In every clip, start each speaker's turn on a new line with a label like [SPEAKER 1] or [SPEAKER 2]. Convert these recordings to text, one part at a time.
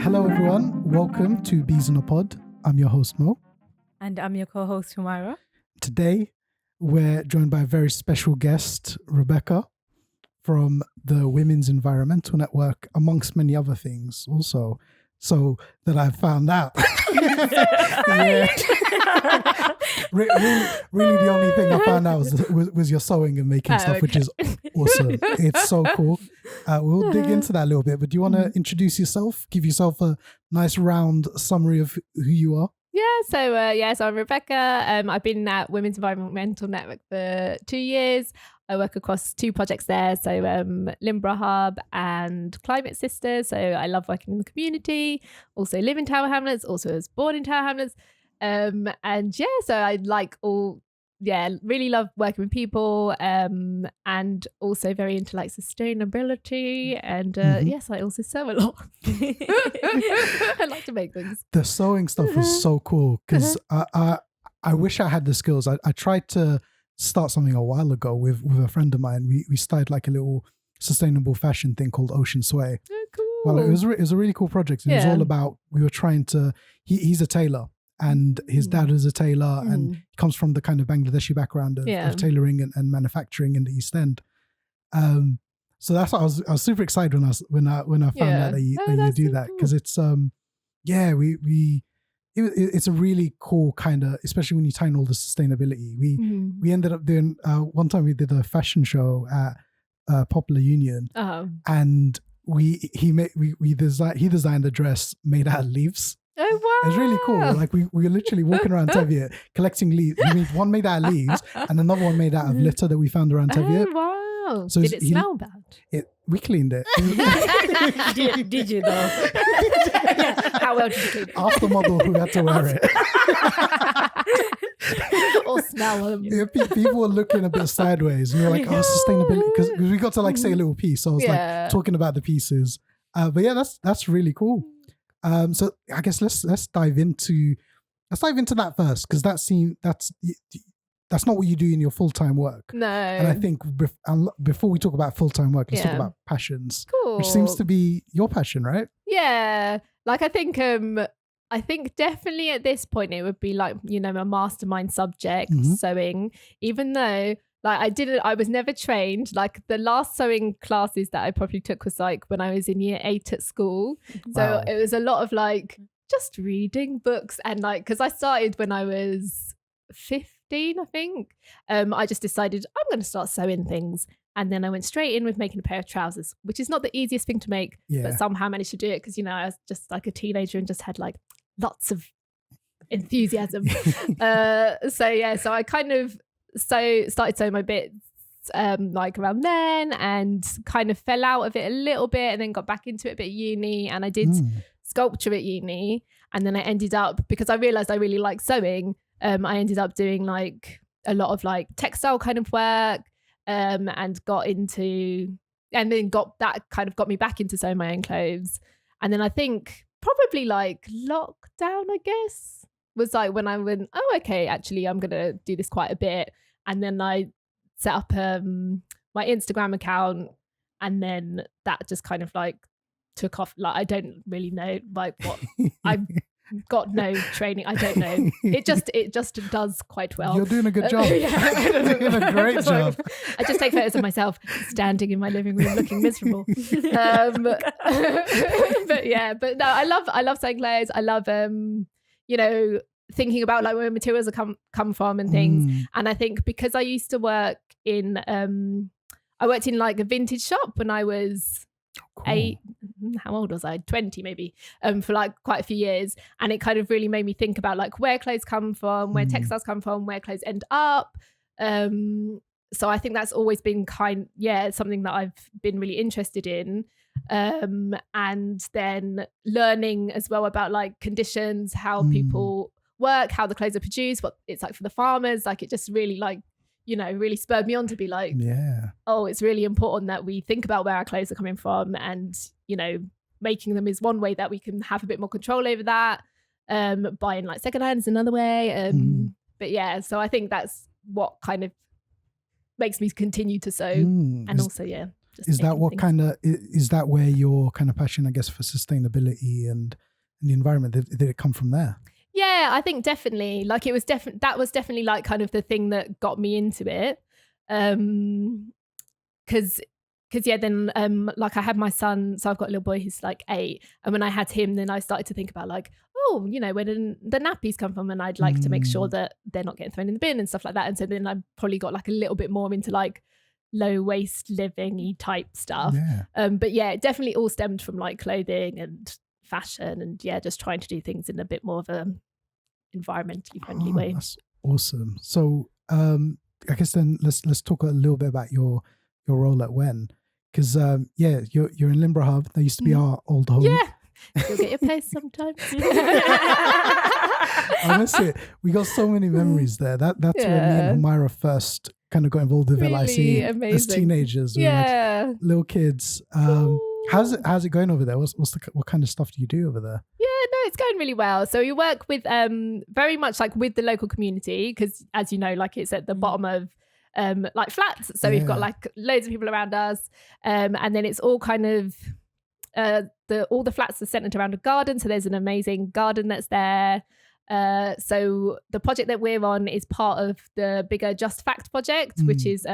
[SPEAKER 1] Hello everyone, welcome to Bees in a Pod. I'm your host Mo.
[SPEAKER 2] And I'm your co-host Humaira.
[SPEAKER 1] Today we're joined by a very special guest, Rebecca, from the Women's Environmental Network, amongst many other things also. So that I found out. Really the only thing I found out was your sewing and making stuff,
[SPEAKER 2] okay.
[SPEAKER 1] which is awesome. It's so cool. We'll dig into that a little bit, but do you want to introduce yourself? Give yourself a nice round summary of who you are?
[SPEAKER 2] So I'm Rebecca. I've been at Women's Environmental Network for 2 years. I work across 2 projects there, so Limbra Hub and Climate Sisters. So I love working in the community, also live in Tower Hamlets, also was born in Tower Hamlets. So I really love working with people and also very into like sustainability. And yes, I also sew a lot. I like to make things.
[SPEAKER 1] The sewing stuff was so cool because I wish I had the skills. I tried to start something a while ago with a friend of mine. We started like a little sustainable fashion thing called Ocean Sway.
[SPEAKER 2] Oh, cool.
[SPEAKER 1] Well, it was a really cool project. It was all about, we were trying to, he's a tailor and his dad is a tailor and he comes from the kind of Bangladeshi background of tailoring and manufacturing in the East End. So that's what I was super excited when I found out that you do so that, because it's it's a really cool kind of, especially when you tie in all the sustainability. We ended up doing one time we did a fashion show at Popular Union, and he designed a dress made out of leaves.
[SPEAKER 2] Oh wow!
[SPEAKER 1] It was really cool. Like we were literally walking around Teviot collecting leaves. One made out of leaves and another one made out of litter that we found around Teviot.
[SPEAKER 2] Oh wow!
[SPEAKER 1] So
[SPEAKER 2] did it smell bad?
[SPEAKER 1] We cleaned it.
[SPEAKER 2] did you though? How well did you clean it?
[SPEAKER 1] Ask the model who had to wear it.
[SPEAKER 2] Or smell them.
[SPEAKER 1] Yeah, people were looking a bit sideways and we were like, sustainability, because we got to like say a little piece. So I was like talking about the pieces. But yeah, that's really cool. So I guess let's dive into that first, because that's not what you do in your full-time work.
[SPEAKER 2] No.
[SPEAKER 1] And I think before we talk about full-time work, let's talk about passions,
[SPEAKER 2] cool.
[SPEAKER 1] Which seems to be your passion, right?
[SPEAKER 2] Yeah. Like I think definitely at this point it would be like, my mastermind subject, sewing, even though like I was never trained. Like the last sewing classes that I probably took was like when I was in year 8 at school. So it was a lot of like just reading books and like, because I started when I was 15, I think. I just decided I'm going to start sewing things. And then I went straight in with making a pair of trousers, which is not the easiest thing to make, but somehow managed to do it because, I was just like a teenager and just had like lots of enthusiasm. So I kind of started sewing my bits like around then and kind of fell out of it a little bit and then got back into it a bit at uni, and I did sculpture at uni, and then I ended up, because I realized I really like sewing, I ended up doing like a lot of like textile kind of work and got me back into sewing my own clothes. And then I think probably like lockdown, I guess, was like when I went, okay, actually I'm gonna do this quite a bit. And then I set up my Instagram account, and then that just kind of like took off. Like I don't really know like what I've got no training. I don't know. It just does quite well.
[SPEAKER 1] You're doing a good job. You're doing a great job.
[SPEAKER 2] I just take photos of myself standing in my living room looking miserable. But no, I love sewing clothes. I love thinking about like where materials are come from and things. And I think because I used to work in I worked in like a vintage shop when I was 8, how old was I? 20 maybe, for like quite a few years. And it kind of really made me think about like where clothes come from, where textiles come from, where clothes end up. So I think that's always been something that I've been really interested in. And then learning as well about like conditions, how people work, how the clothes are produced, what it's like for the farmers. Like it just really like, really spurred me on to be like, it's really important that we think about where our clothes are coming from, and, making them is one way that we can have a bit more control over that. Buying like secondhand is another way. But yeah, so I think that's what kind of makes me continue to sew. And also,
[SPEAKER 1] is that what things. Is that where your kind of passion, I guess, for sustainability and the environment, did it come from there?
[SPEAKER 2] Yeah, I think definitely. Like it was that was definitely like kind of the thing that got me into it. Because then like I had my son, so I've got a little boy who's like 8, and when I had him, then I started to think about like, oh, you know, where did the nappies come from, and I'd like to make sure that they're not getting thrown in the bin and stuff like that. And so then I probably got like a little bit more into like low waste living-y type stuff. But yeah, it definitely all stemmed from like clothing and fashion, and just trying to do things in a bit more of a environmentally friendly way.
[SPEAKER 1] That's awesome. So I guess then let's talk a little bit about your role at When, because you're in Limburg Hub. That used to be our old home.
[SPEAKER 2] You'll get your place sometimes.
[SPEAKER 1] Honestly, we got so many memories there. That's where me and Humaira first kind of got involved with
[SPEAKER 2] really
[SPEAKER 1] LIC as teenagers. We were like little kids. How's it going over there? What kind of stuff do you do over there?
[SPEAKER 2] No, it's going really well. So we work with very much like with the local community, because as you know, like it's at the bottom of like flats. So we've got like loads of people around us, and then it's all kind of all the flats are centered around a garden. So there's an amazing garden that's there. So the project that we're on is part of the bigger Just Fact project, which is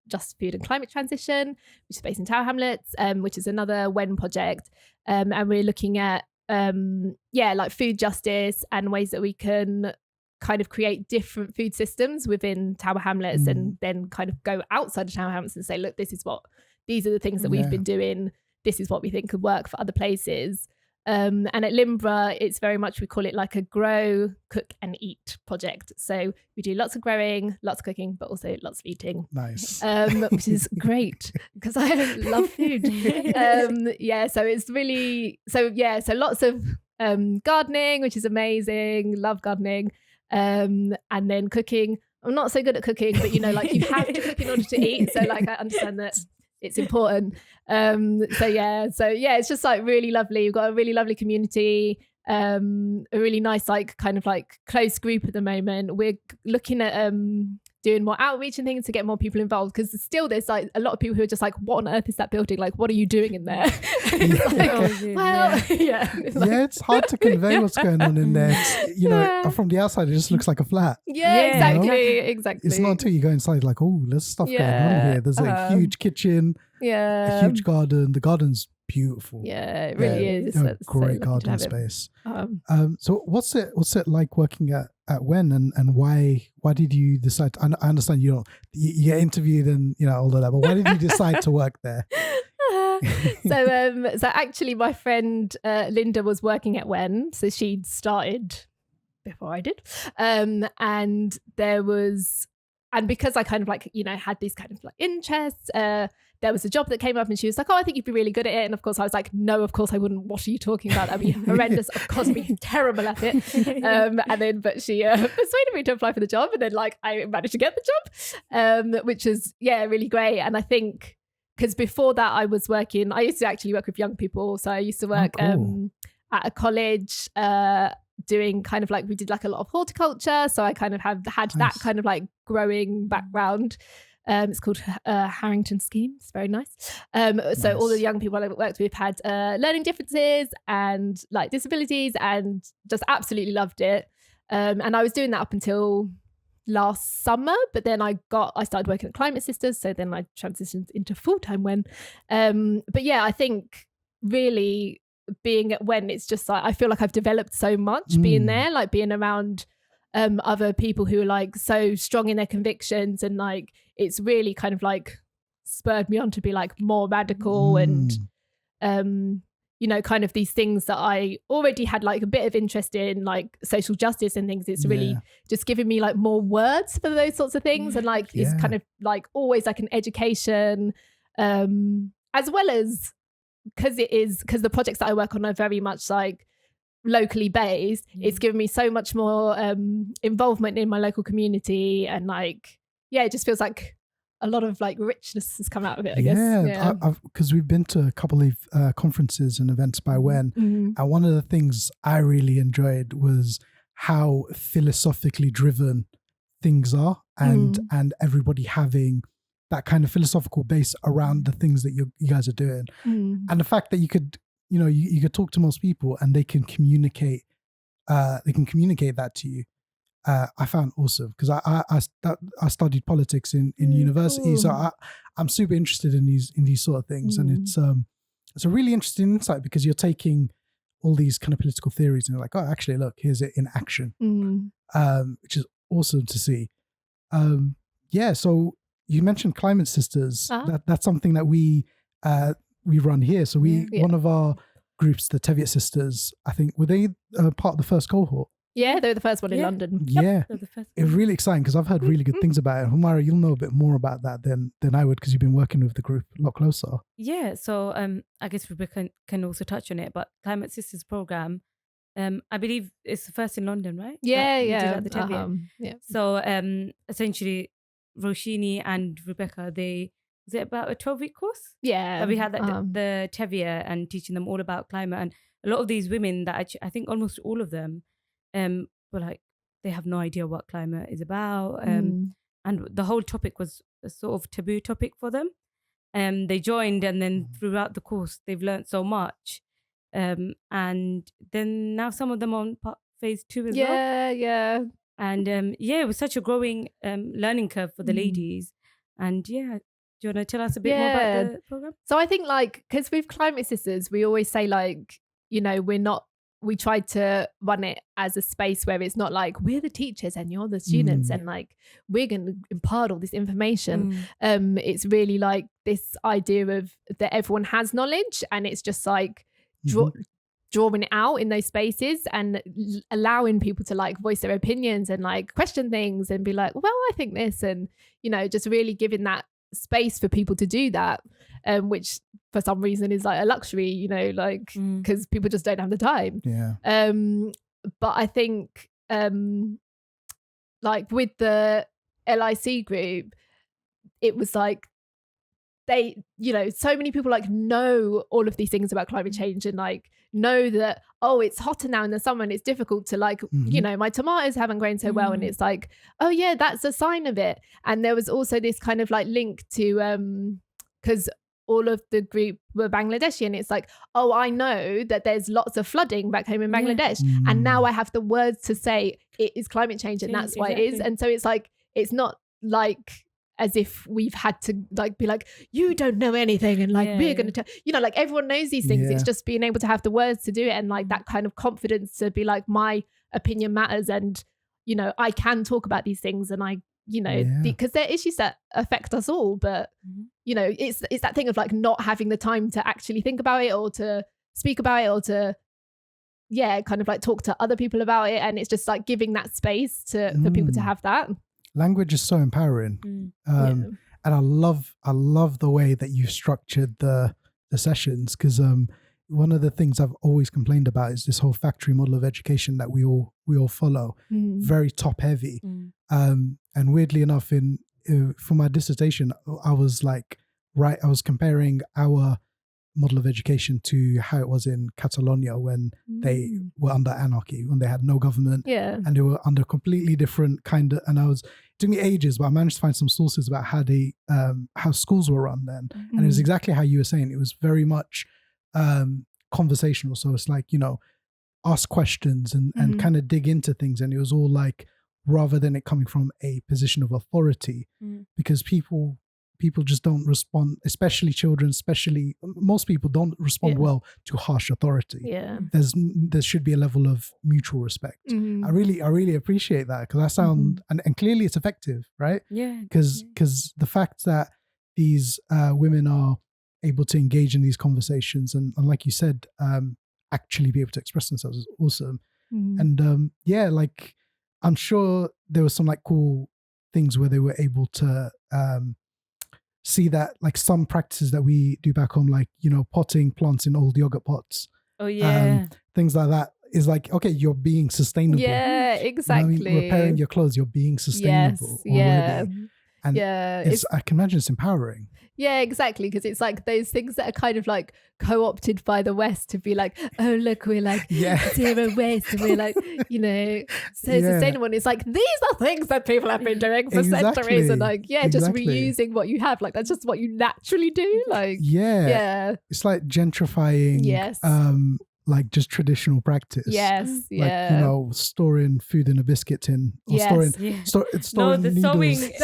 [SPEAKER 2] Just Food and Climate Transition, which is based in Tower Hamlets, which is another When project. And we're looking at like food justice and ways that we can kind of create different food systems within Tower Hamlets, and then kind of go outside of Tower Hamlets and say, look, these are the things that we've been doing. This is what we think could work for other places. And at Limburg, it's very much, we call it like a grow, cook and eat project. So we do lots of growing, lots of cooking, but also lots of eating.
[SPEAKER 1] Nice.
[SPEAKER 2] Which is great because I love food. So it's really, so lots of gardening, which is amazing. Love gardening. And then cooking. I'm not so good at cooking, but you know, like you have to cook in order to eat. So like I understand that it's important. It's just like really lovely. We've got a really lovely community, a really nice like kind of like close group at the moment. We're looking at doing more outreach and things to get more people involved, because still there's like a lot of people who are just like, what on earth is that building? Like, what are you doing in there?
[SPEAKER 1] It's hard to convey what's going on in there. It's, from the outside it just looks like a flat.
[SPEAKER 2] Exactly.
[SPEAKER 1] It's not until you go inside like, oh, there's stuff going on here. There's a huge kitchen, a huge garden. The garden's beautiful.
[SPEAKER 2] It really is.
[SPEAKER 1] A great garden space. So what's it like working at When, and why did you decide I understand you get interviewed and all of that, but why did you decide to work there?
[SPEAKER 2] So actually my friend Linda was working at When, so she'd started before I did, and because I kind of like had these kind of like interests, there was a job that came up and she was like, oh, I think you'd be really good at it. And of course I was like, no, of course I wouldn't. What are you talking about? That'd be horrendous. Of course I'd be terrible at it. But she persuaded me to apply for the job, and then like I managed to get the job, which is really great. And I think because before that I used to actually work with young people. So I used to work at a college doing kind of like, we did like a lot of horticulture. So I kind of had that kind of like growing background. It's called Harrington Scheme. It's very nice. So all the young people I worked with had learning differences and like disabilities, and just absolutely loved it. And I was doing that up until last summer, but then I started working at Climate Sisters, so then I transitioned into full-time When. But yeah, I think really being at When, it's just like I feel like I've developed so much being there, like being around other people who are like so strong in their convictions, and like it's really kind of like spurred me on to be like more radical and kind of these things that I already had like a bit of interest in, like social justice and things. It's really just giving me like more words for those sorts of things, and like it's kind of like always like an education, as well as because the projects that I work on are very much like locally based. It's given me so much more involvement in my local community, and like it just feels like a lot of like richness has come out of it, I guess.
[SPEAKER 1] Because we've been to a couple of conferences and events by When, and one of the things I really enjoyed was how philosophically driven things are, and everybody having that kind of philosophical base around the things that you guys are doing. And the fact that you could, you could talk to most people and they can communicate that to you. I found awesome, because I studied politics in university,
[SPEAKER 2] cool.
[SPEAKER 1] so I'm super interested in these sort of things, and it's a really interesting insight, because you're taking all these kind of political theories and you're like, oh, actually, look, here's it in action, which is awesome to see. So you mentioned Climate Sisters. That's something that we run here. So one of our groups, the Teviot Sisters, I think, were they part of the first cohort?
[SPEAKER 2] Yeah, they were the first one in London.
[SPEAKER 1] Yeah, it was really exciting, because I've heard really good things about it. Humaira, you'll know a bit more about that than I would, because you've been working with the group a lot closer.
[SPEAKER 3] Yeah, so I guess Rebecca can also touch on it, but Climate Sisters program, I believe it's the first in London, right?
[SPEAKER 2] Yeah.
[SPEAKER 3] The Teviot. So essentially, Roshini and Rebecca, is it about a 12-week course?
[SPEAKER 2] Yeah.
[SPEAKER 3] That we had the Teviot, and teaching them all about climate. And a lot of these women that I think almost all of them were like, they have no idea what climate is about. And the whole topic was a sort of taboo topic for them. They joined, and then throughout the course, they've learned so much. And then now some of them are on phase 2 as well.
[SPEAKER 2] Yeah.
[SPEAKER 3] And it was such a growing learning curve for the ladies. And do you want to tell us a bit more about the program?
[SPEAKER 2] So I think, because with Climate Sisters, we always say, we tried to run it as a space where it's not like we're the teachers and you're the students and we're going to impart all this information. It's really like this idea of that everyone has knowledge, and it's just like drawing it out in those spaces and allowing people to voice their opinions and question things and be like, well, I think this, and just really giving that space for people to do that, which for some reason is a luxury, because people just don't have the time. But I think with the LIC group, it was they, so many people know all of these things about climate change and know that, oh, it's hotter now in the summer and it's difficult to my tomatoes haven't grown so well, and it's oh yeah, that's a sign of it. And there was also this kind of link to because all of the group were Bangladeshi, and it's oh, I know that there's lots of flooding back home in Bangladesh, and now I have the words to say it is climate change, and that's why it is. And so it's it's not as if we've had to be you don't know anything, and we're going to tell everyone knows these things. It's just being able to have the words to do it, and that kind of confidence to be my opinion matters, and I can talk about these things, and because they're issues that affect us all, but it's that thing of not having the time to actually think about it, or to speak about it, or to kind of talk to other people about it. And it's just giving that space for people to have that.
[SPEAKER 1] Language is so empowering. And I love the way that you've structured the sessions, because one of the things I've always complained about is this whole factory model of education that we all follow, very top heavy. And weirdly enough, for my dissertation, I was I was comparing our model of education to how it was in Catalonia when they were under anarchy, when they had no government, and they were under completely different kind of. And it took me ages, but I managed to find some sources about how schools were run then, and it was exactly how you were saying. It was very much conversational, so it's ask questions and kind of dig into things, and it was all rather than it coming from a position of authority, because people just don't respond, especially children, most people don't respond well to harsh authority. There should be a level of mutual respect. I really appreciate that, because I sound and clearly it's effective, right? Because the fact that these women are able to engage in these conversations and like you said, actually be able to express themselves is awesome. And I'm sure there was some cool things where they were able to see that some practices that we do back home, potting plants in old yogurt pots. Things like that is okay, you're being sustainable.
[SPEAKER 2] Exactly.
[SPEAKER 1] Repairing your clothes, you're being sustainable already. And I can imagine it's empowering.
[SPEAKER 2] Yeah, exactly. Because it's like those things that are kind of like co-opted by the West to be like, oh, look, we're like zero waste and we're like, you know, so sustainable. And it's like, these are things that people have been doing for centuries. And like, just reusing what you have. Like, that's just what you naturally do. Like, it's like gentrifying. Like just traditional practice. Yes.
[SPEAKER 1] Like, you know, storing food in a biscuit tin. Or storing needles.
[SPEAKER 3] The sewing bits.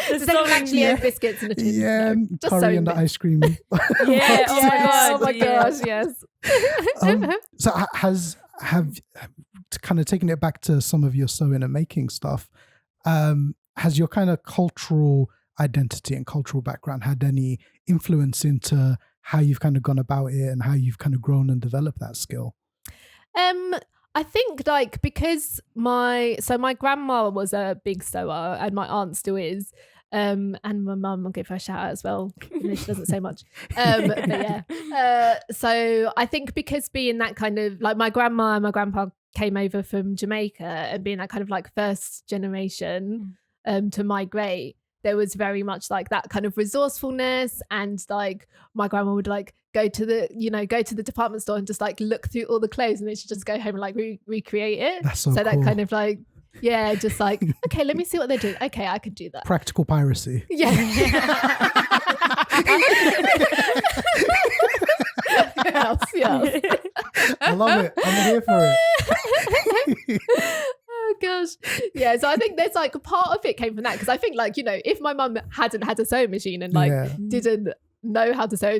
[SPEAKER 2] The sewing actually biscuits in a tin.
[SPEAKER 1] Yeah, no, curry and the ice cream.
[SPEAKER 2] Oh my gosh, yes.
[SPEAKER 1] So have kind of taken it back to some of your sewing and making stuff, has your kind of cultural identity and cultural background had any influence into how you've kind of gone about it and how you've kind of grown and developed that skill?
[SPEAKER 2] I think like because my grandma was a big sewer and my aunt still is, and my mum, I'll give her a shout out as well, even though she doesn't say much. But yeah, so I think because being that kind of like my grandma and my grandpa came over from Jamaica and being that kind of like first generation to migrate, there was very much like that kind of resourcefulness, and like my grandma would like go to the department store and just like look through all the clothes and then she'd just go home and like recreate it.
[SPEAKER 1] That's so
[SPEAKER 2] cool.
[SPEAKER 1] That
[SPEAKER 2] kind of like, just like, okay, let me see what they're doing. Okay, I can do that.
[SPEAKER 1] Practical piracy.
[SPEAKER 2] Yeah. yes.
[SPEAKER 1] I love it. I'm here for it.
[SPEAKER 2] Oh gosh. Yeah, so I think there's like a part of it came from that, because I think like, you know, if my mum hadn't had a sewing machine and like didn't know how to sew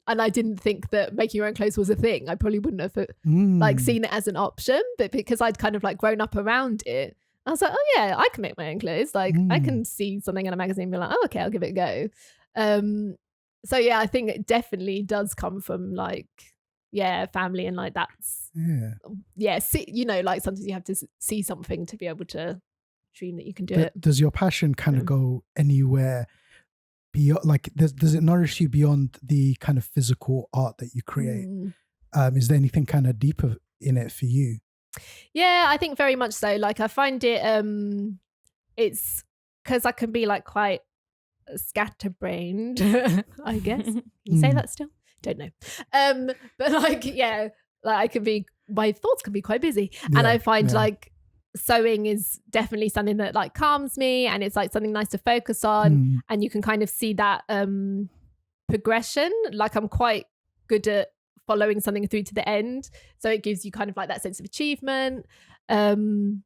[SPEAKER 2] and I didn't think that making your own clothes was a thing, I probably wouldn't have like seen it as an option. But because I'd kind of like grown up around it, I was like, oh yeah, I can make my own clothes. Like I can see something in a magazine and be like, oh okay, I'll give it a go. So yeah, I think it definitely does come from like family, and like that's see, you know, like sometimes you have to see something to be able to dream that you can do it.
[SPEAKER 1] Does your passion kind of go anywhere beyond, like does it nourish you beyond the kind of physical art that you create? Is there anything kind of deeper in it for you?
[SPEAKER 2] Yeah, I think very much so. Like I find it it's because I can be like quite scatterbrained, I guess. You say that still? Don't know. But like, like I can be, my thoughts can be quite busy. And I find like sewing is definitely something that like calms me, and it's like something nice to focus on. And you can kind of see that progression. Like I'm quite good at following something through to the end. So it gives you kind of like that sense of achievement. And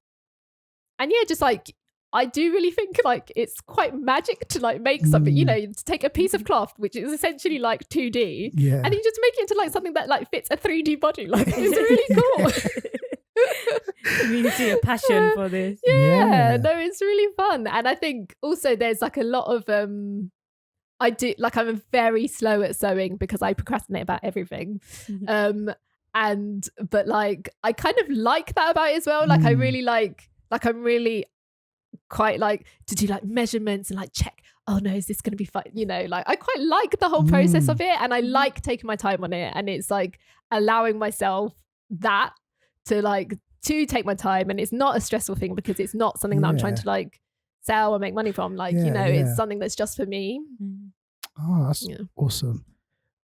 [SPEAKER 2] just like, I do really think like it's quite magic to like make something, you know, to take a piece of cloth, which is essentially like 2D, and you just make it into like something that like fits a 3D body. Like it's really cool.
[SPEAKER 3] Community, a passion for this.
[SPEAKER 2] No, it's really fun. And I think also there's like a lot of I'm very slow at sewing because I procrastinate about everything. But like I kind of like that about it as well. Like I really like I'm really quite like to do like measurements and like check, oh no, is this going to be fun? You know, like I quite like the whole process of it, and I like taking my time on it, and it's like allowing myself that to take my time, and it's not a stressful thing because it's not something that I'm trying to like sell or make money from. Like, you know, it's something that's just for me.
[SPEAKER 1] Oh, that's awesome.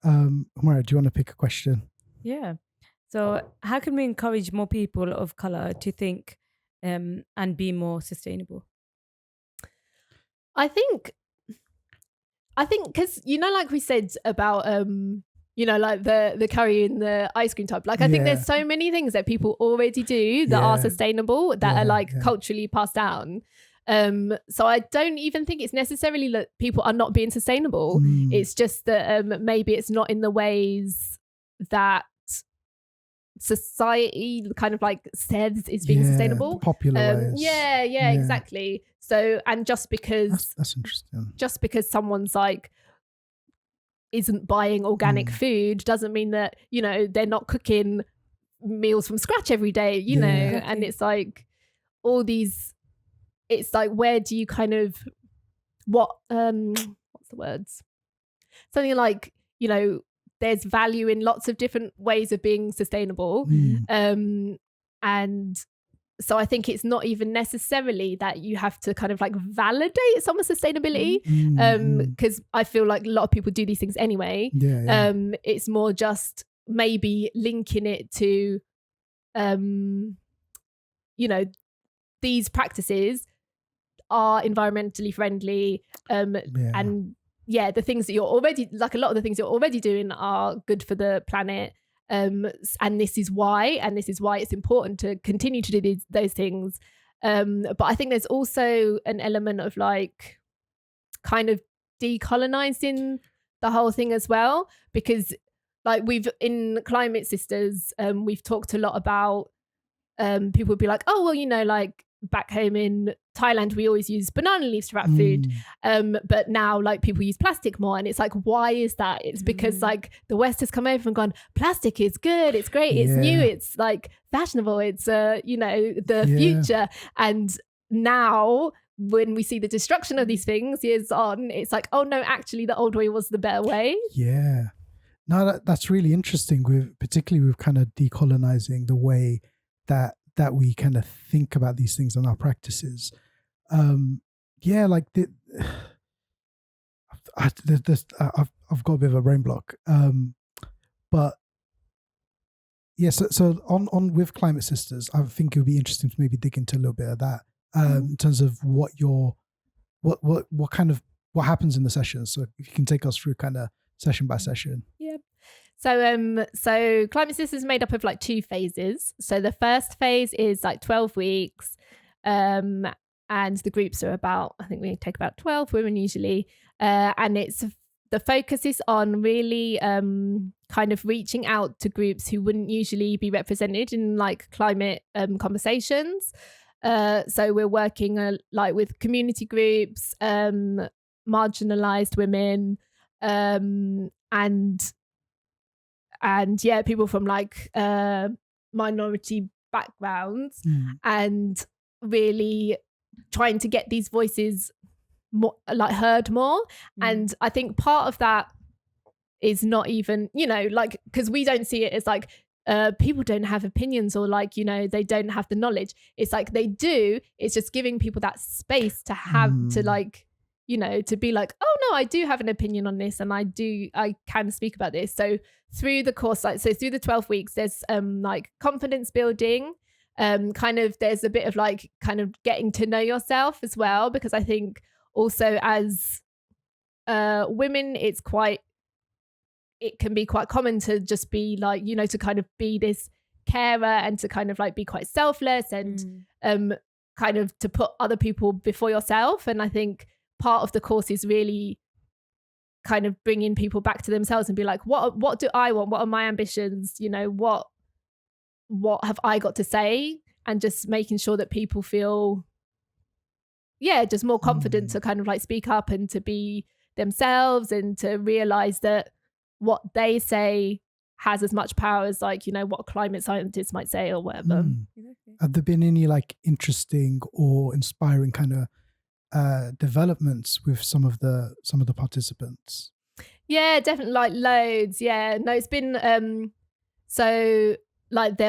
[SPEAKER 1] Amara, do you want to pick a question?
[SPEAKER 3] Yeah. So how can we encourage more people of color to think and be more sustainable?
[SPEAKER 2] I think because, you know, like we said about you know, like the curry and the ice cream tub, like I think there's so many things that people already do that are sustainable, that are like culturally passed down. So I don't even think it's necessarily that people are not being sustainable. It's just that maybe it's not in the ways that society kind of like says is being sustainable,
[SPEAKER 1] popular ways.
[SPEAKER 2] Exactly. So, and just because
[SPEAKER 1] that's interesting,
[SPEAKER 2] just because someone's like isn't buying organic food doesn't mean that, you know, they're not cooking meals from scratch every day, you know. And it's like all these, it's like, where do you kind of what's the words, something like, you know, there's value in lots of different ways of being sustainable. And so I think it's not even necessarily that you have to kind of like validate someone's sustainability, because I feel like a lot of people do these things anyway. It's more just maybe linking it to, you know, these practices are environmentally friendly, and the things that you're already, like a lot of the things you're already doing are good for the planet. And this is why it's important to continue to do those things. But I think there's also an element of like kind of decolonizing the whole thing as well, because like in Climate Sisters, we've talked a lot about, people would be like, oh, well, you know, like back home in Thailand, we always use banana leaves to wrap food. But now like people use plastic more. And it's like, why is that? It's because like the West has come over and gone, plastic is good. It's great. It's new. It's like fashionable. It's, you know, the future. And now when we see the destruction of these things years on, it's like, oh no, actually the old way was the better way. Yeah.
[SPEAKER 1] No, that's really interesting. Particularly with kind of decolonizing the way that we kind of think about these things and our practices. Like I've got a bit of a brain block. But yeah, so on with Climate Sisters, I think it would be interesting to maybe dig into a little bit of that, in terms of what happens in the sessions. So if you can take us through kind of session by session.
[SPEAKER 2] Yeah. So Climate Sisters is made up of like 2 phases. So the first phase is like 12 weeks. And the groups are about, I think we take about 12 women usually. And the focus is on really kind of reaching out to groups who wouldn't usually be represented in like climate conversations. So we're working like with community groups, marginalized women, and people from like minority backgrounds, and really trying to get these voices more like heard more. And I think part of that is not even, you know, like, because we don't see it as like people don't have opinions, or like, you know, they don't have the knowledge. It's like they do. It's just giving people that space to have to like, you know, to be like, oh no, I do have an opinion on this, and I can speak about this. So through the course, through the 12 weeks, there's like confidence building, kind of there's a bit of like kind of getting to know yourself as well, because I think also as women, it can be quite common to just be like, you know, to kind of be this carer and to kind of like be quite selfless and kind of to put other people before yourself. And I think part of the course is really kind of bringing people back to themselves and be like, what do I want? What are my ambitions? You know, what have I got to say? And just making sure that people feel, just more confident to kind of like speak up and to be themselves, and to realize that what they say has as much power as like, you know, what climate scientists might say or whatever.
[SPEAKER 1] Have there been any like interesting or inspiring kind of developments with some of the participants?
[SPEAKER 2] Yeah, definitely, like loads. Yeah, no, it's been so like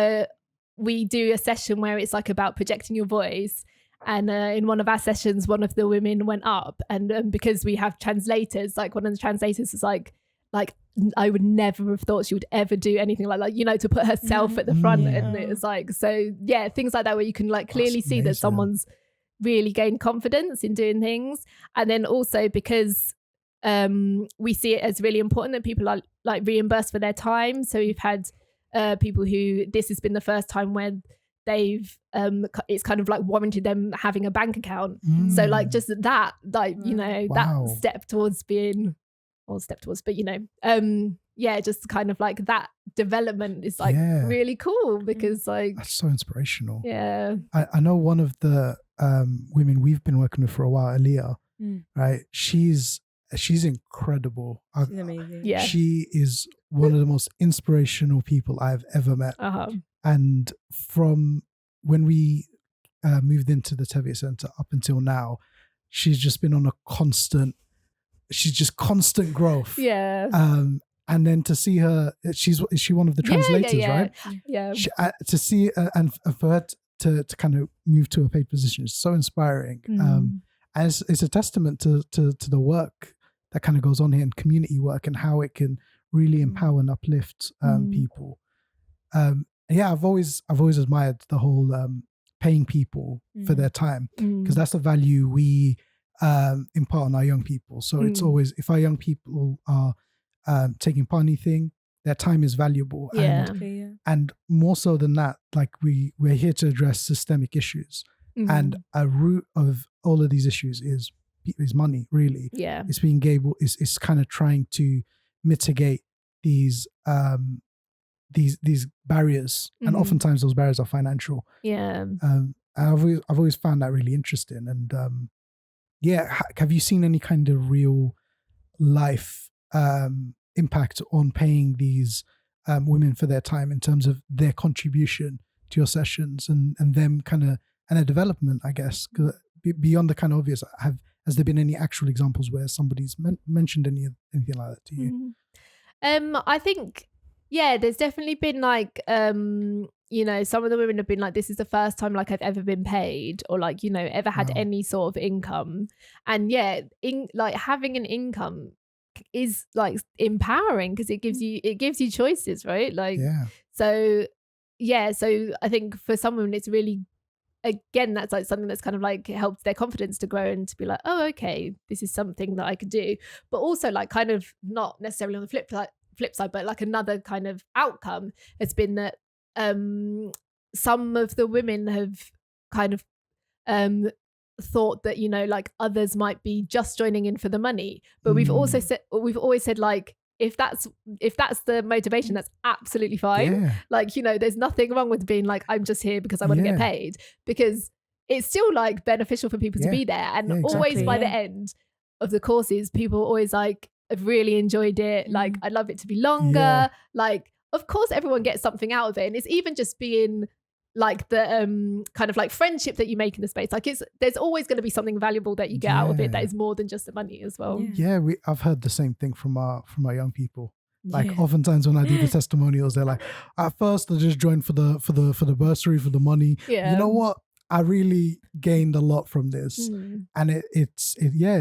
[SPEAKER 2] we do a session where it's like about projecting your voice, and in one of our sessions, one of the women went up, and because we have translators, like one of the translators was like I would never have thought she would ever do anything like you know, to put herself at the front. And it was like, so yeah, things like that where you can like clearly see that someone's really gained confidence in doing things. And then also because we see it as really important that people are like reimbursed for their time. So we've had people who this has been the first time where they've it's kind of like warranted them having a bank account. So like just that, like, you know, that step towards being, but you know, just kind of like that development is like really cool, because like
[SPEAKER 1] that's so inspirational.
[SPEAKER 2] I
[SPEAKER 1] know one of the women we've been working with for a while, Aaliyah, right? She's incredible.
[SPEAKER 3] She's amazing.
[SPEAKER 2] Yeah,
[SPEAKER 1] she is one of the most inspirational people I've ever met. And from when we moved into the Tevye Center up until now, she's just been on a constant growth. And then to see her, is she one of the translators, right?
[SPEAKER 2] Yeah.
[SPEAKER 1] To see and for her to kind of move to a paid position is so inspiring. And it's a testament to the work that kind of goes on here in community work and how it can really empower and uplift people. I've always admired the whole paying people for their time, because that's the value we impart on our young people. So it's always, if our young people are taking part in anything, their time is valuable. And more so than that, like we're here to address systemic issues. And a root of all of these issues is money, really.
[SPEAKER 2] Yeah.
[SPEAKER 1] It's being able, it's kind of trying to mitigate these barriers, and oftentimes those barriers are financial.
[SPEAKER 2] Yeah.
[SPEAKER 1] And I've always found that really interesting. And have you seen any kind of real life impact on paying these women for their time in terms of their contribution to your sessions and them kind of, and their development, I guess? 'Cause beyond the kind of obvious, has there been any actual examples where somebody's mentioned anything like that to you?
[SPEAKER 2] I think, there's definitely been like, some of the women have been like, this is the first time like I've ever been paid, or like, ever had any sort of income. And like having an income is like empowering, because it gives you choices, right? Like, so I think for some women it's really, again, that's like something that's kind of like helped their confidence to grow and to be like, oh, okay, this is something that I could do. But also like kind of not necessarily on the flip side, but like another kind of outcome has been that some of the women have kind of thought that, like others might be just joining in for the money. But we've always said like, if that's the motivation, that's absolutely fine. Yeah. Like, there's nothing wrong with being like, I'm just here because I want to get paid, because it's still like beneficial for people to be there. And always by the end of the courses, people always like, I've really enjoyed it. Like, I'd love it to be longer. Like, of course, everyone gets something out of it. And it's even just being like the kind of like friendship that you make in the space. Like there's always going to be something valuable that you get out of it that is more than just the money as well.
[SPEAKER 1] I've heard the same thing from our young people. Like oftentimes when I do the testimonials, they're like, at first I just joined for the bursary, for the money. You know what, I really gained a lot from this. And it's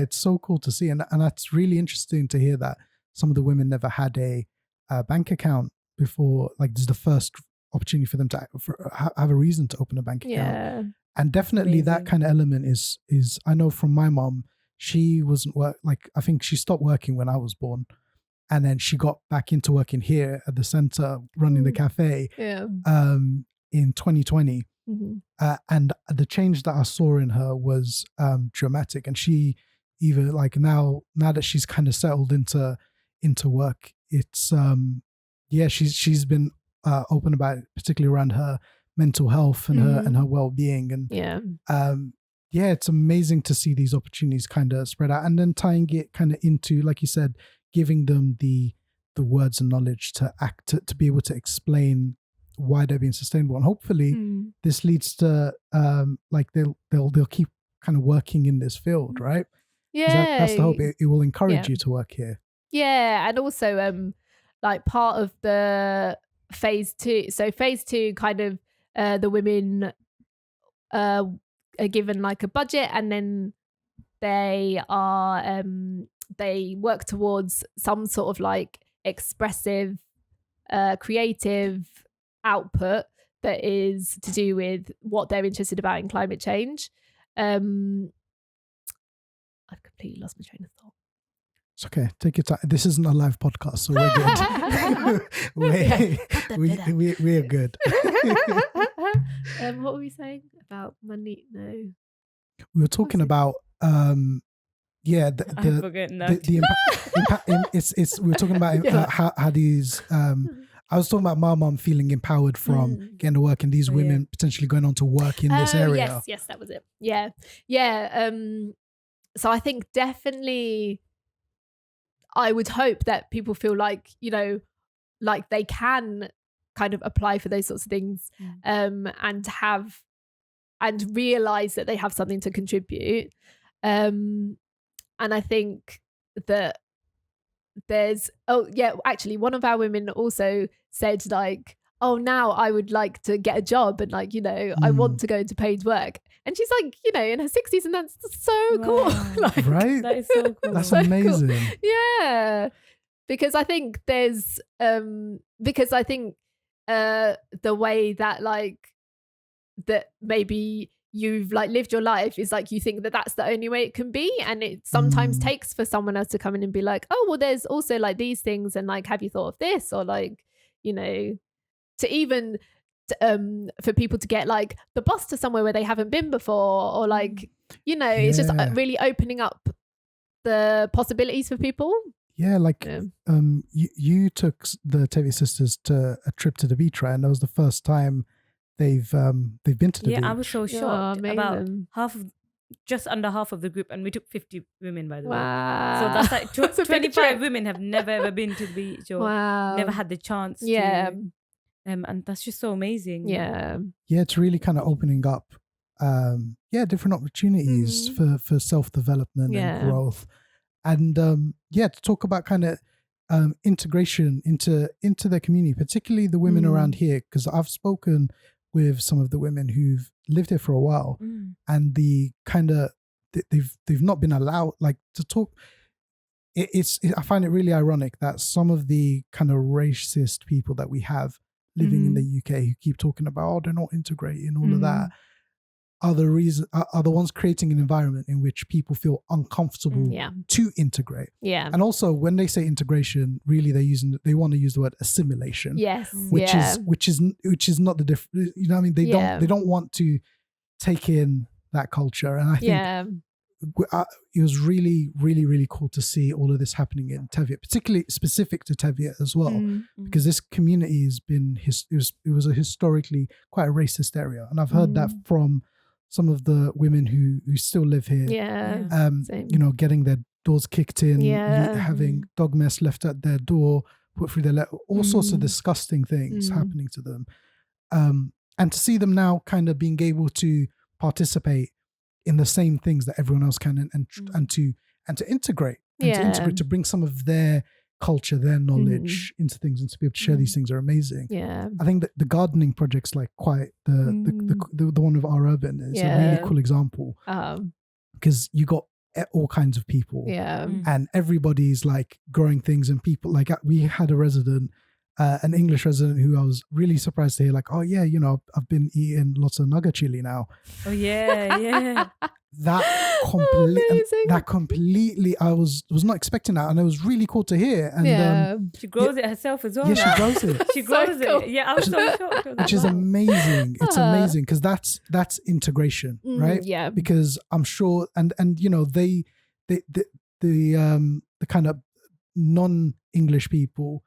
[SPEAKER 1] so cool to see, and that's really interesting to hear that some of the women never had a bank account before. Like, this is the first opportunity for them to have a reason to open a bank account. And definitely that kind of element is I know from my mom, she wasn't I think she stopped working when I was born, and then she got back into working here at the center running the cafe in 2020. And the change that I saw in her was dramatic. And she even like now that she's kind of settled into work, it's she's been open about it, particularly around her mental health and her well-being. And it's amazing to see these opportunities kind of spread out, and then tying it kind of into, like you said, giving them the words and knowledge to be able to explain why they're being sustainable. And hopefully this leads to like they'll keep kind of working in this field, right? That's the hope. It will encourage you to work here.
[SPEAKER 2] And also like part of the phase 2. So phase 2 kind of the women are given like a budget, and then they are they work towards some sort of like expressive creative output that is to do with what they're interested about in climate change. I've completely lost my train of thought.
[SPEAKER 1] It's okay. Take your time. This isn't a live podcast, so we're good. We're good.
[SPEAKER 2] What were we saying about money? No,
[SPEAKER 1] we were talking about
[SPEAKER 3] I'm forgetting that.
[SPEAKER 1] The impact. It's we were talking about how these. I was talking about my mom feeling empowered from getting to work, and these women potentially going on to work in this area.
[SPEAKER 2] Yes, that was it. So I think definitely, I would hope that people feel like, like they can kind of apply for those sorts of things, and realize that they have something to contribute. And I think that there's actually one of our women also said like, oh, now I would like to get a job and like, you know, I want to go into paid work. And she's like, you know, in her 60s, and that's so cool. Like,
[SPEAKER 1] right?
[SPEAKER 3] That is so cool.
[SPEAKER 1] That's
[SPEAKER 2] so
[SPEAKER 1] amazing.
[SPEAKER 2] Cool. Yeah. Because I think there's, the way that like, that maybe you've like lived your life is like, you think that that's the only way it can be. And it sometimes takes for someone else to come in and be like, oh, well, there's also like these things. And like, have you thought of this? Or like, you know, to even for people to get like the bus to somewhere where they haven't been before, or like, you know, it's just really opening up the possibilities for people.
[SPEAKER 1] Yeah, like you took the Tevye sisters to a trip to the beach, right? And that was the first time they've been to the beach.
[SPEAKER 3] I was so shocked. About just under half of the group, and we took 50 women, by the way. So that's like 25 women have never ever been to the beach or never had the chance to. And that's just so amazing.
[SPEAKER 1] Yeah, it's really kind of opening up different opportunities for self-development and growth. And to talk about kind of integration into the community, particularly the women around here, because I've spoken with some of the women who've lived here for a while, and the kind of they've not been allowed like to talk. I find it really ironic that some of the kind of racist people that we have living in the UK who keep talking about, oh, they're not integrating, all of that, are the ones creating an environment in which people feel uncomfortable to integrate. Yeah. And also when they say integration, really they want to use the word assimilation. Yes. Which is not the difference. You know what I mean? They don't want to take in that culture. And I think it was really, really, really cool to see all of this happening in Tevye, particularly specific to Tevye as well, because this community has been, it was a historically quite a racist area. And I've heard that from some of the women who still live here, you know, getting their doors kicked in, having dog mess left at their door, put through their all sorts of disgusting things happening to them. And to see them now kind of being able to participate in the same things that everyone else can, and to integrate, to bring some of their culture, their knowledge into things, and to be able to share these things are amazing. Yeah, I think that the gardening projects, like quite the one with our urban, is a really cool example, because you got all kinds of people, and everybody's like growing things, and people like we had a resident. An English resident who I was really surprised to hear, like, oh yeah, you know, I've been eating lots of nugget chili now.
[SPEAKER 3] Oh yeah.
[SPEAKER 1] That completely, I was not expecting that, and it was really cool to hear. And
[SPEAKER 3] she grows it herself as well.
[SPEAKER 1] Yeah, she grows it.
[SPEAKER 3] She grows it. Yeah, I was so shocked.
[SPEAKER 1] Which is amazing. It's amazing because that's integration, right? Yeah. Because I'm sure, and you know, the kind of non-English people.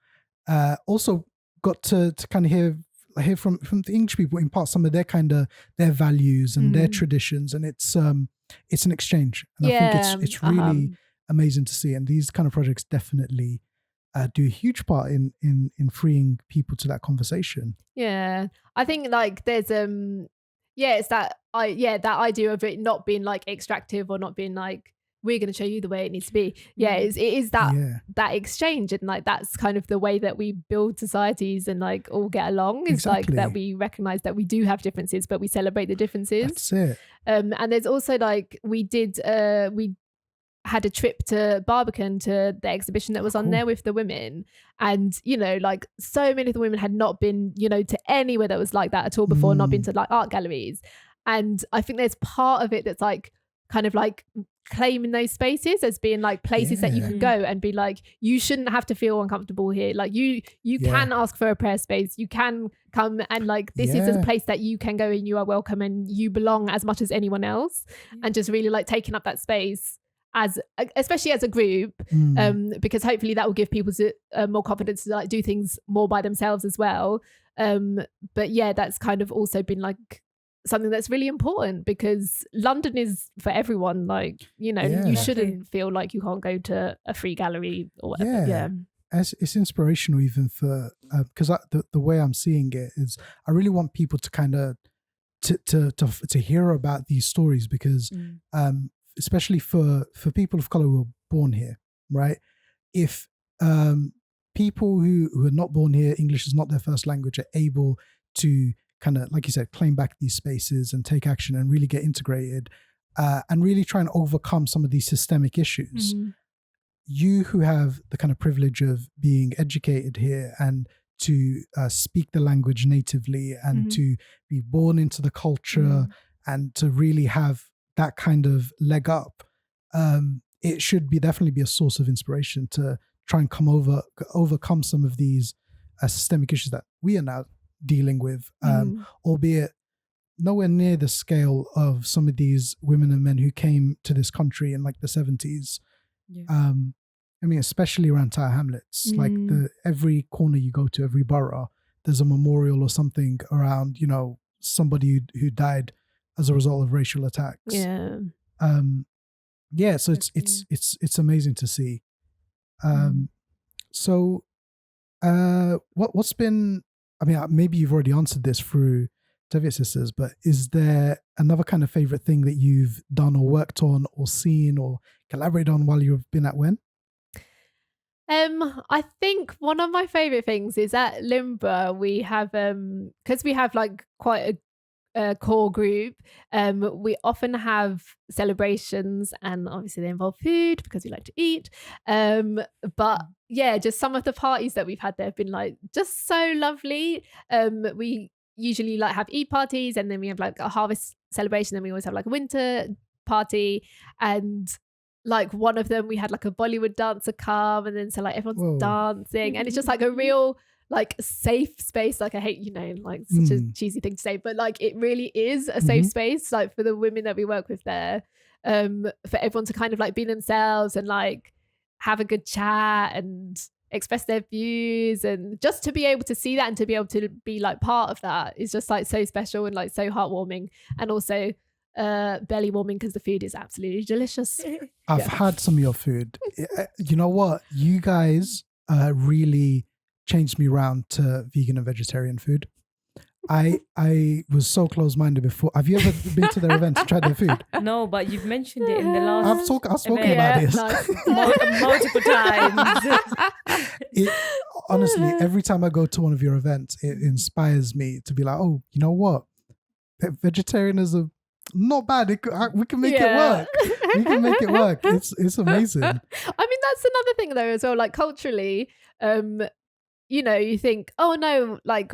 [SPEAKER 1] Also got to kind of hear from the English people, impart some of their kind of their values and their traditions, and it's an exchange, and I think it's really amazing to see. And these kind of projects definitely do a huge part in freeing people to that conversation.
[SPEAKER 2] Yeah, I think like there's it's that idea of it not being like extractive or not being like, we're going to show you the way it needs to be. Yeah, it is that exchange, and like that's kind of the way that we build societies and like all get along. Is like that we recognize that we do have differences, but we celebrate the differences.
[SPEAKER 1] That's it.
[SPEAKER 2] And there's also like we had a trip to Barbican to the exhibition that was on there with the women, and you know, like so many of the women had not been, you know, to anywhere that was like that at all before, not been to like art galleries, and I think there's part of it that's like kind of like claiming those spaces as being like places that you can go and be like, you shouldn't have to feel uncomfortable here, like you can ask for a prayer space, you can come, and like this is a place that you can go and you are welcome and you belong as much as anyone else, and just really like taking up that space especially as a group, because hopefully that will give people more confidence to like do things more by themselves as well, but yeah, that's kind of also been like something that's really important, because London is for everyone, like, you know, you shouldn't feel like you can't go to a free gallery or whatever.
[SPEAKER 1] It's inspirational even for because the way I'm seeing it is I really want people to kind of to hear about these stories, because especially for people of color who are born here, right? If people who are not born here, English is not their first language, are able to kind of, like you said, claim back these spaces and take action and really get integrated and really try and overcome some of these systemic issues. You who have the kind of privilege of being educated here and to speak the language natively and to be born into the culture and to really have that kind of leg up, it should definitely be a source of inspiration to try and overcome some of these systemic issues that we are now dealing with, albeit nowhere near the scale of some of these women and men who came to this country in like the 70s. I mean, especially around Tower Hamlets, like every corner you go to, every borough, there's a memorial or something around, you know, somebody who died as a result of racial attacks. So it's amazing to see. So what's been, I mean, maybe you've already answered this through Tevye Sisters, but is there another kind of favorite thing that you've done or worked on or seen or collaborated on while you've been at WEN?
[SPEAKER 2] I think one of my favorite things is at Limba we have because we have like quite a core group, we often have celebrations and obviously they involve food because we like to eat, but yeah, just some of the parties that we've had there have been like just so lovely. We usually like have Eid parties and then we have like a harvest celebration, then we always have like a winter party, and like one of them we had like a Bollywood dancer come, and then so like everyone's dancing and it's just like a real like safe space. Like I hate, you know, like such a cheesy thing to say, but like it really is a safe space like for the women that we work with there, for everyone to kind of like be themselves and like have a good chat and express their views, and just to be able to see that and to be able to be like part of that is just like so special and like so heartwarming, and also belly warming because the food is absolutely delicious.
[SPEAKER 1] I've had some of your food. You know what? You guys really changed me around to vegan and vegetarian food. I was so close-minded before. Have you ever been to their events and tried their food?
[SPEAKER 3] No, but you've mentioned it in the last.
[SPEAKER 1] I've spoken about this
[SPEAKER 3] multiple times.
[SPEAKER 1] Honestly, every time I go to one of your events, it inspires me to be like, oh, you know what? Vegetarianism, not bad. We can make it work. We can make it work. It's amazing.
[SPEAKER 2] I mean, that's another thing though as well. Like culturally, you know, you think, oh no, like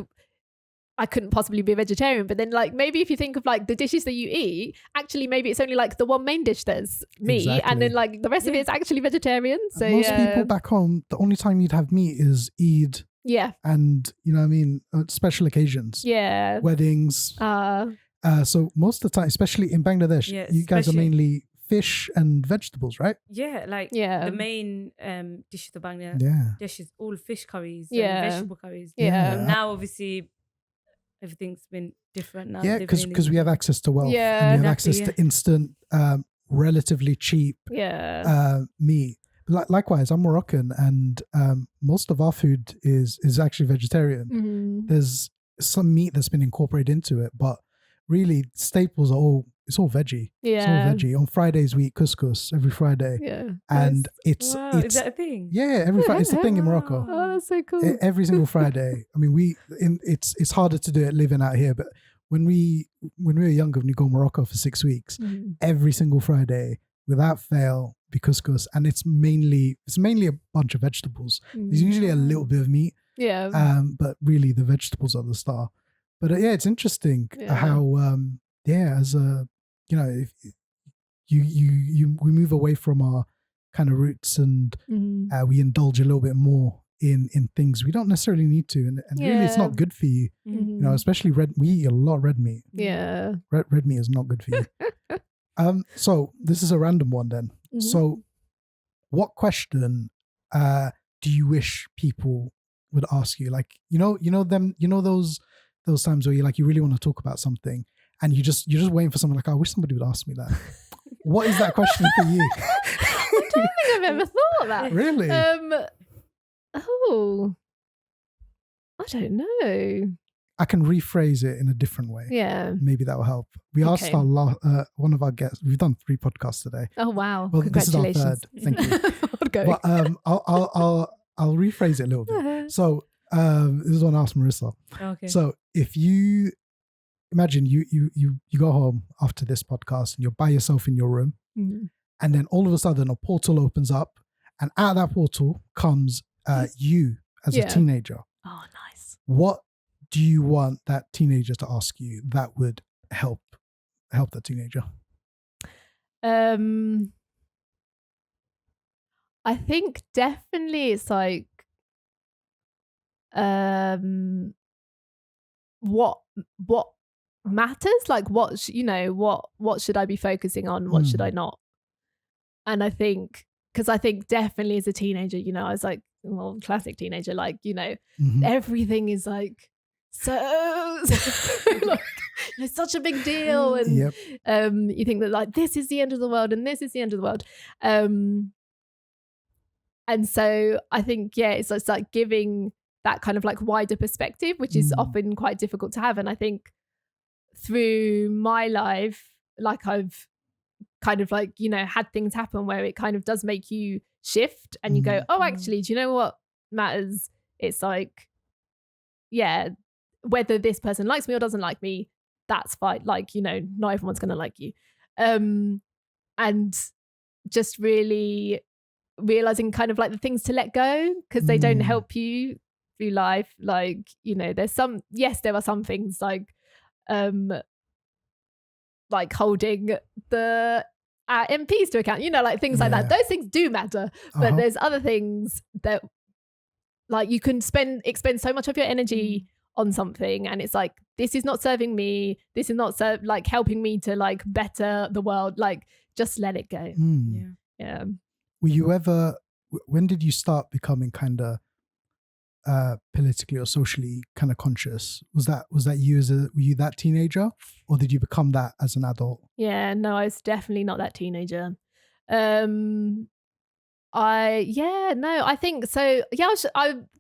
[SPEAKER 2] I couldn't possibly be a vegetarian, but then like maybe if you think of like the dishes that you eat, actually maybe it's only like the one main dish that's meat, and then like the rest of it is actually vegetarian. So
[SPEAKER 1] most people back home, the only time you'd have meat is Eid. And you know what I mean, special occasions. Weddings. So most of the time, especially in Bangladesh, you guys are mainly fish and vegetables, right?
[SPEAKER 3] The main dish of the Bangladesh is all fish curries and vegetable curries. Now obviously everything's been different now.
[SPEAKER 1] Because we have access to wealth and we have access to instant, relatively cheap meat. Likewise, I'm Moroccan, and most of our food is actually vegetarian. There's some meat that's been incorporated into it, but really staples are it's all veggie. It's all veggie. On Fridays we eat couscous every Friday. And it's
[SPEAKER 3] is that a thing?
[SPEAKER 1] Every Friday. It's a thing in Morocco.
[SPEAKER 2] Oh, that's so cool.
[SPEAKER 1] Every single Friday. I mean, it's harder to do it living out here, but when we were younger, when we go to Morocco for 6 weeks, every single Friday, without fail, be couscous, and it's mainly a bunch of vegetables. There's usually a little bit of meat. But really the vegetables are the star. But it's interesting how as a, you know, if we move away from our kind of roots and we indulge a little bit more in things we don't necessarily need to, and really it's not good for you. You know, especially we eat a lot of red meat. Red meat is not good for you. So this is a random one then. So what question do you wish people would ask you? Like, you know those times where you really want to talk about something and you're just waiting for something like, I wish somebody would ask me that. What is that question for you?
[SPEAKER 2] I don't think I've ever thought of that.
[SPEAKER 1] Really?
[SPEAKER 2] I don't know.
[SPEAKER 1] I can rephrase it in a different way. Maybe that will help. We asked one of our guests. We've done 3 podcasts today.
[SPEAKER 2] Oh wow!
[SPEAKER 1] Well,
[SPEAKER 2] congratulations.
[SPEAKER 1] This is our 3rd. Thank you. But I'll rephrase it a little bit. So this is one I asked Marissa.
[SPEAKER 3] Okay.
[SPEAKER 1] So if you imagine you go home after this podcast and you're by yourself in your room, and then all of a sudden a portal opens up, and out of that portal comes you as a teenager.
[SPEAKER 2] Oh, nice.
[SPEAKER 1] What do you want that teenager to ask you that would help that teenager?
[SPEAKER 2] I think definitely it's like what matters, like what should I be focusing on, what should I not? And I think definitely as a teenager, I was like, well, classic teenager, like, everything is like so like, it's such a big deal, and you think that like this is the end of the world and this is the end of the world, and so I think it's like giving that kind of like wider perspective, which is often quite difficult to have. And I think through my life, like I've kind of like, had things happen where it kind of does make you shift and you go, oh, actually, do you know what matters? It's like, whether this person likes me or doesn't like me, that's fine. Like, not everyone's going to like you. And just really realizing kind of like the things to let go, because they don't help you through life. Like, there are some things like holding the MPs to account, like things like that. Those things do matter, but there's other things that like you can expend so much of your energy on something, and it's like, this is not serving me, this is not like helping me to like better the world. Like, just let it go. Yeah.
[SPEAKER 1] Were you ever, when did you start becoming kind of politically or socially kind of conscious? Was that you were you that teenager, or did you become that as an adult?
[SPEAKER 2] Yeah, no, I was definitely not that teenager. I think so. Yeah,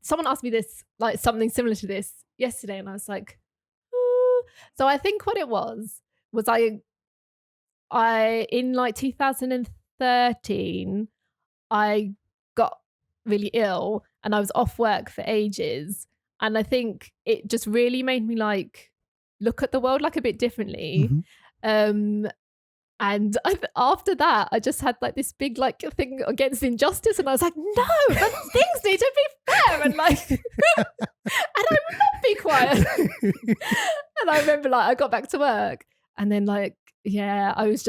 [SPEAKER 2] someone asked me this, like something similar to this yesterday, and I was like, ooh. So I think what it was I in like 2013, I got really ill and I was off work for ages, and I think it just really made me like look at the world like a bit differently. And after that, I just had like this big like thing against injustice, and I was like, no, but things need to be fair, and like, and I will not be quiet. And I remember like I got back to work, and then like, I was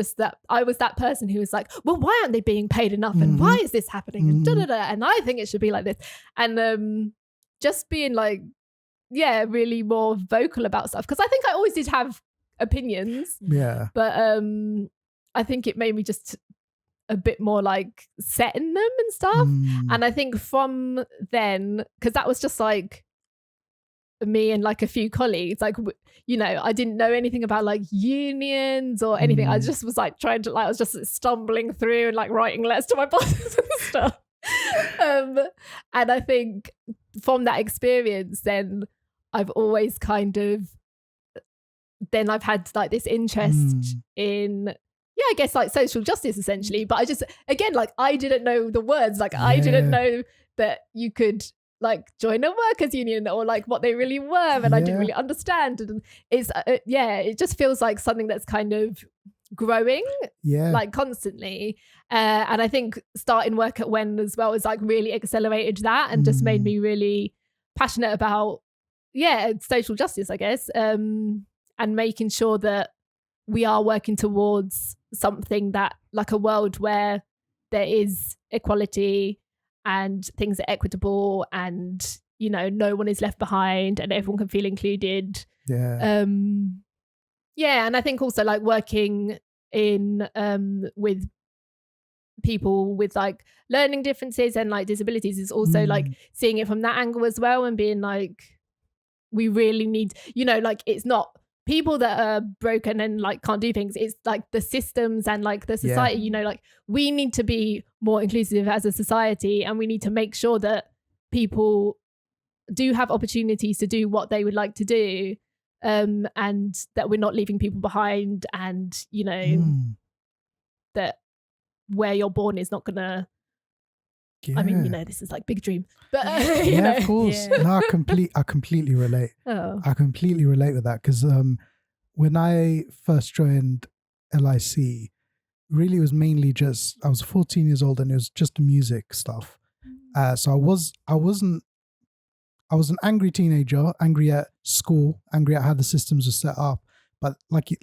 [SPEAKER 2] that person who was like, well, why aren't they being paid enough, and why is this happening, and and I think it should be like this, and just being like, really more vocal about stuff, because I think I always did have opinions, but I think it made me just a bit more like set in them and stuff. And I think from then, because that was just like me and like a few colleagues, like, I didn't know anything about like unions or anything. I just was like I was just stumbling through and like writing letters to my bosses and stuff. And I think from that experience, then I've always kind of, then I've had like this interest in, I guess like social justice essentially. But I just, again, like I didn't know the words, like I didn't know that you could like join a workers union or like what they really were, and I didn't really understand. And it's it just feels like something that's kind of growing like constantly, and I think starting work at WEN as well has like really accelerated that and just made me really passionate about social justice, I guess, and making sure that we are working towards something that, like a world where there is equality and things are equitable, and no one is left behind and everyone can feel included. And I think also like working in with people with like learning differences and like disabilities is also like seeing it from that angle as well, and being like, we really need, like it's not people that are broken and like can't do things, it's like the systems and like the society, like we need to be more inclusive as a society, and we need to make sure that people do have opportunities to do what they would like to do, and that we're not leaving people behind, and that where you're born is not gonna I mean, you know, this is like big dream, but
[SPEAKER 1] yeah, of course. Yeah. No, I completely relate. I completely relate with that, because when I first joined LIC, really it was mainly just, I was 14 years old and it was just music stuff. So I was an angry teenager, angry at school, angry at how the systems were set up. But like you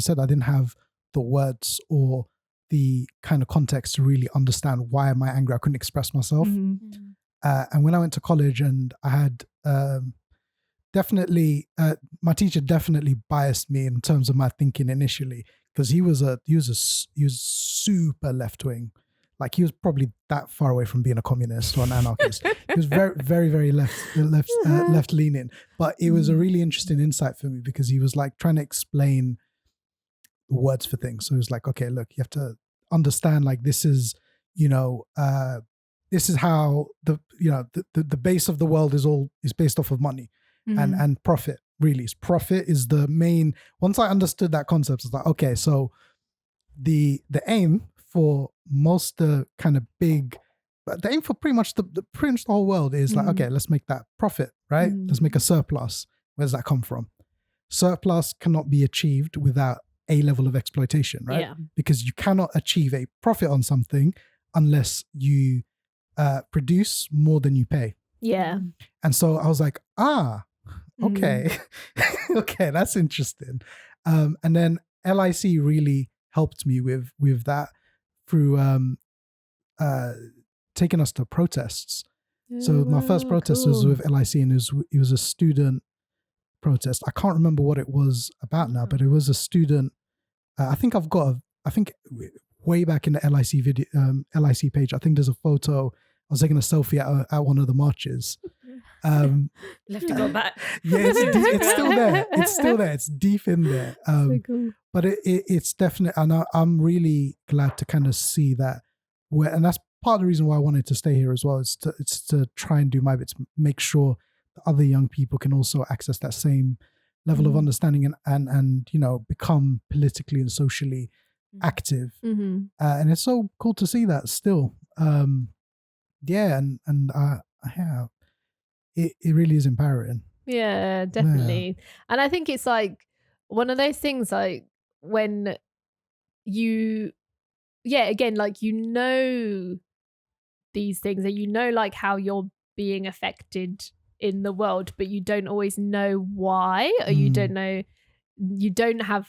[SPEAKER 1] said, I didn't have the words or the kind of context to really understand why am I angry. I couldn't express myself. And when I went to college, and I had my teacher definitely biased me in terms of my thinking initially, because he was super left wing. Like, he was probably that far away from being a communist or an anarchist. He was very, very, very left leaning. But it was a really interesting insight for me, because he was like trying to explain the words for things. So he was like, okay, look, you have to understand, like, this is, this is how the base of the world is based off of money and profit. Really, profit is the main. Once I understood that concept, it's like, okay, so the aim for most the kind of big, the aim for pretty much the whole world is like, okay, let's make that profit, right? Let's make a surplus. Where does that come from? Surplus cannot be achieved without a level of exploitation, right? Yeah. Because you cannot achieve a profit on something unless you produce more than you pay.
[SPEAKER 2] Yeah.
[SPEAKER 1] And so I was like, okay, okay, that's interesting. And then LIC really helped me with that through taking us to protests. So my first protest was with LIC, and it was a student protest. I can't remember what it was about now, but it was a student. I think way back in the LIC video, LIC page, I think there's a photo. I was taking a selfie at one of the marches.
[SPEAKER 3] Left to go back.
[SPEAKER 1] Yeah, it's still there. It's still there. It's deep in there.
[SPEAKER 2] So cool.
[SPEAKER 1] But it's definitely, and I'm really glad to kind of see that. And that's part of the reason why I wanted to stay here as well. It's to try and do my bit to make sure that other young people can also access that same level of understanding and become politically and socially active. And it's so cool to see that still. Yeah, it really is empowering.
[SPEAKER 2] Yeah, definitely. Yeah. And I think it's like one of those things, like when you, again, like, these things, and like how you're being affected in the world, but you don't always know why, or you don't have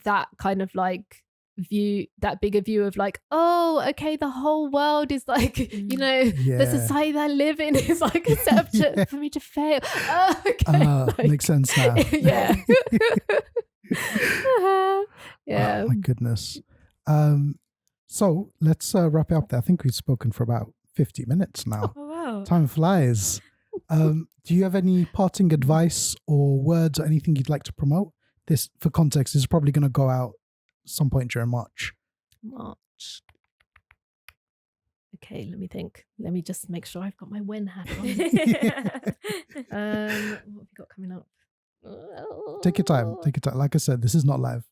[SPEAKER 2] that kind of like view, that bigger view of like, oh, okay, the whole world is like, the society that I live in is like a setup for me to fail. Oh, okay,
[SPEAKER 1] makes sense now.
[SPEAKER 2] Yeah. Yeah.
[SPEAKER 1] Oh, my goodness. So let's wrap it up there. I think we've spoken for about 50 minutes now.
[SPEAKER 3] Oh, wow.
[SPEAKER 1] Time flies. Do you have any parting advice or words or anything you'd like to promote? This, for context, is probably going to go out some point during March.
[SPEAKER 2] Okay, let me think. Let me just make sure I've got my WEN hat on. What have you got coming up?
[SPEAKER 1] Take your time. Like I said, this is not live.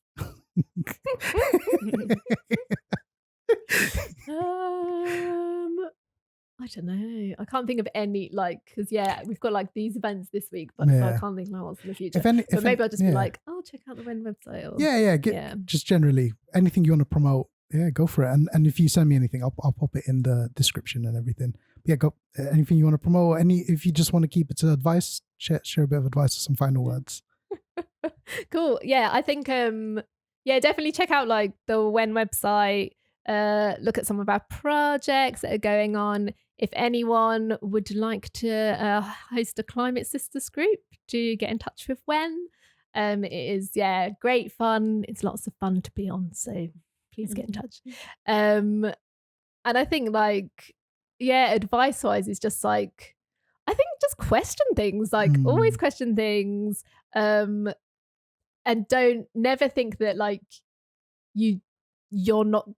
[SPEAKER 2] I don't know. I can't think of any, like, because we've got like these events this week, but so I can't think of what's in the future. But maybe I'll just be like, check out the WEN website. Or,
[SPEAKER 1] just generally anything you want to promote. Yeah, go for it. And if you send me anything, I'll pop it in the description and everything. But yeah, go anything you want to promote. If you just want to keep it to advice, share a bit of advice or some final words.
[SPEAKER 2] Cool. Yeah, I think definitely check out like the WEN website. Look at some of our projects that are going on. If anyone would like to host a Climate Sisters group, do get in touch with WEN. It is great fun. It's lots of fun to be on, so please get in touch. And I think advice wise is just like, I think just question things, like always question things, and never think that like you're not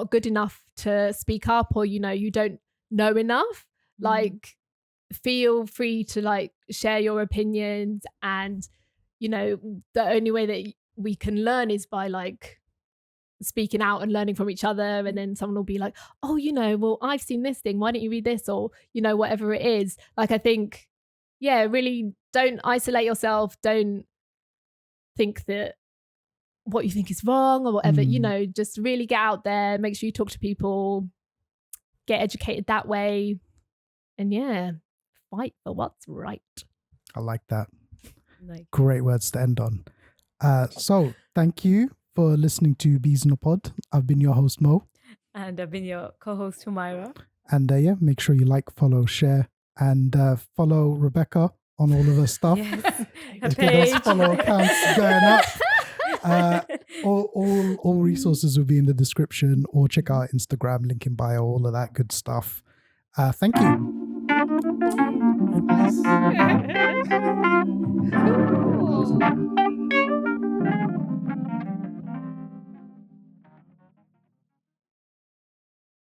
[SPEAKER 2] good enough to speak up, or you don't know enough. Like, feel free to like share your opinions, and the only way that we can learn is by like speaking out and learning from each other, and then someone will be like, oh, well, I've seen this thing, why don't you read this, or whatever it is. Like, I think, really don't isolate yourself, don't think that what you think is wrong or whatever, just really get out there, make sure you talk to people, get educated that way, and fight for what's right.
[SPEAKER 1] I like that. Great words to end on. So thank you for listening to Bees in a Pod. I've been your host, Mo.
[SPEAKER 3] And I've been your co-host, Humaira.
[SPEAKER 1] And make sure you like, follow, share, and follow Rebecca on all of her stuff.
[SPEAKER 3] Yes.
[SPEAKER 1] Those follow accounts going up. All resources will be in the description, or check out Instagram, link in bio, all of that good stuff. Thank you.
[SPEAKER 2] Cool.